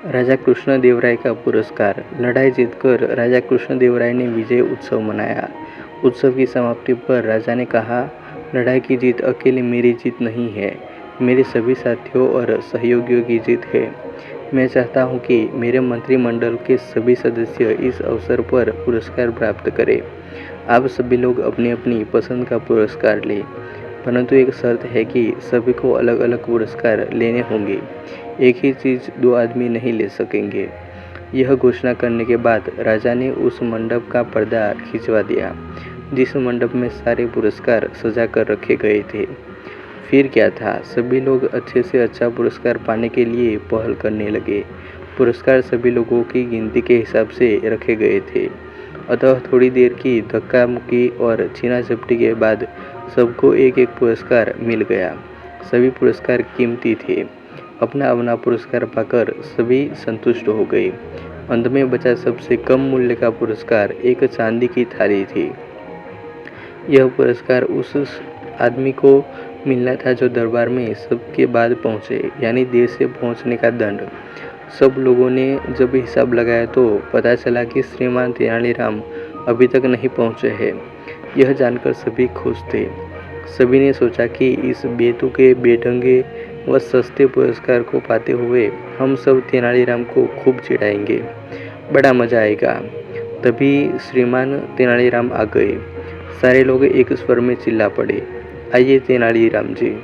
राजा कृष्णदेवराय का पुरस्कार। लड़ाई जीतकर राजा कृष्णदेवराय ने विजय उत्सव मनाया। उत्सव की समाप्ति पर राजा ने कहा, लड़ाई की जीत अकेले मेरी जीत नहीं है, मेरे सभी साथियों और सहयोगियों की जीत है। मैं चाहता हूं कि मेरे मंत्रिमंडल के सभी सदस्य इस अवसर पर पुरस्कार प्राप्त करें। आप सभी लोग अपनी अपनी पसंद का पुरस्कार लें, परंतु एक शर्त है कि सभी को अलग अलग पुरस्कार लेने होंगे। एक ही चीज़ दो आदमी नहीं ले सकेंगे। यह घोषणा करने के बाद राजा ने उस मंडप का पर्दा खिंचवा दिया जिस मंडप में सारे पुरस्कार सजा कर रखे गए थे। फिर क्या था, सभी लोग अच्छे से अच्छा पुरस्कार पाने के लिए पहल करने लगे। पुरस्कार सभी लोगों की गिनती के हिसाब से रखे गए थे। अतः थोड़ी देर की धक्का मुक्की और छीना झपटी के बाद सबको एक एक पुरस्कार मिल गया। सभी पुरस्कार कीमती थे। अपना अपना पुरस्कार पाकर सभी संतुष्ट हो गए। अंत में बचा सबसे कम मूल्य का पुरस्कार एक चांदी की थाली थी। यह पुरस्कार उस आदमी को मिलना था जो दरबार में सबके बाद पहुंचे, यानी देर से पहुंचने का दंड। सब लोगों ने जब हिसाब लगाया तो पता चला कि श्रीमान तेनालीराम अभी तक नहीं पहुंचे हैं। यह जानकर सभी खुश थे। सभी ने सोचा कि इस बेतुके, बेढंगे व सस्ते पुरस्कार को पाते हुए हम सब तेनालीराम को खूब चिढ़ाएंगे, बड़ा मजा आएगा। तभी श्रीमान तेनालीराम आ गए। सारे लोग एक स्वर में चिल्ला पड़े, आइए तेनालीराम जी,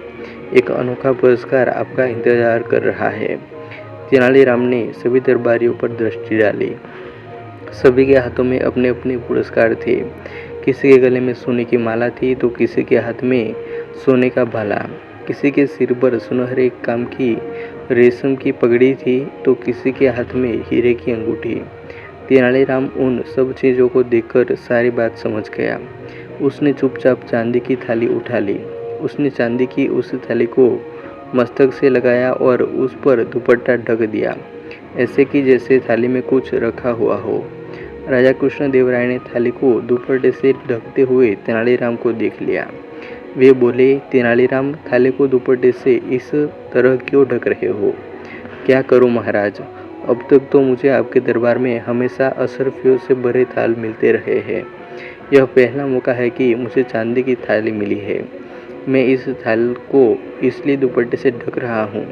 एक अनोखा पुरस्कार आपका इंतजार कर रहा है। तेनालीराम ने सभी दरबारियों पर दृष्टि डाली। सभी के हाथों में अपने अपने पुरस्कार थे। किसी के गले में सोने की माला थी तो किसी के हाथ में सोने का भाला, किसी के सिर पर सुनहरे काम की रेशम की पगड़ी थी तो किसी के हाथ में हीरे की अंगूठी। तेनालीराम उन सब चीज़ों को देखकर सारी बात समझ गया। उसने चुपचाप चांदी की थाली उठा ली। उसने चांदी की उस थाली को मस्तक से लगाया और उस पर दुपट्टा ढक दिया, ऐसे कि जैसे थाली में कुछ रखा हुआ हो। राजा कृष्णदेवराय ने थाली को दुपट्टे से ढकते हुए तेनालीराम को देख लिया। वे बोले, तेनालीराम, थाली को दुपट्टे से इस तरह क्यों ढक रहे हो? क्या करूं महाराज, अब तक तो मुझे आपके दरबार में हमेशा अशर्फियों से भरे थाल मिलते रहे हैं। यह पहला मौका है कि मुझे चांदी की थाली मिली है। मैं इस थाल को इसलिए दुपट्टे से ढक रहा हूँ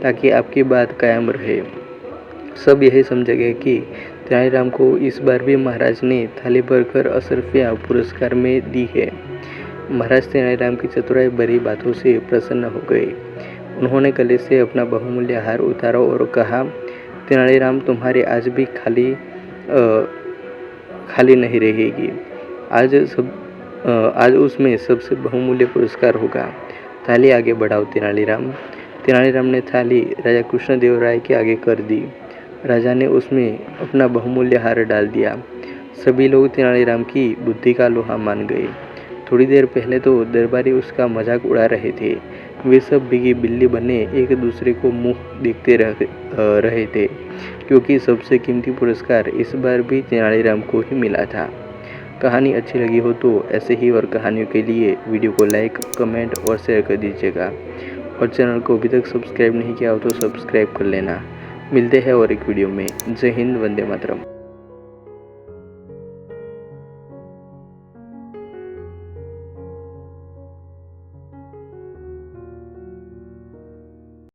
ताकि आपकी बात कायम रहे। सब यही समझ गए कि तेनालीराम को इस बार भी महाराज ने थाली भरकर अशर्फियाँ पुरस्कार में दी है। महाराज तेनालीराम की चतुराई भरी बातों से प्रसन्न हो गए। उन्होंने गले से अपना बहुमूल्य हार उतारा और कहा, तेनालीराम, तुम्हारी आज भी खाली नहीं रहेगी। आज उसमें सबसे बहुमूल्य पुरस्कार होगा। थाली आगे बढ़ाओ तेनालीराम। तेनालीराम ने थाली राजा कृष्णदेवराय के आगे कर दी। राजा ने उसमें अपना बहुमूल्य हार डाल दिया। सभी लोग तेनालीराम की बुद्धि का लोहा मान गए। थोड़ी देर पहले तो दरबारी उसका मजाक उड़ा रहे थे। वे सब बिगी बिल्ली बने एक दूसरे को मुंह देखते रहे थे, क्योंकि सबसे कीमती पुरस्कार इस बार भी तेनालीराम को ही मिला था। कहानी अच्छी लगी हो तो ऐसे ही और कहानियों के लिए वीडियो को लाइक, कमेंट और शेयर कर दीजिएगा। और चैनल को अभी तक सब्सक्राइब नहीं किया हो तो सब्सक्राइब कर लेना। मिलते हैं और एक वीडियो में। जय हिंद, वंदे मातरम।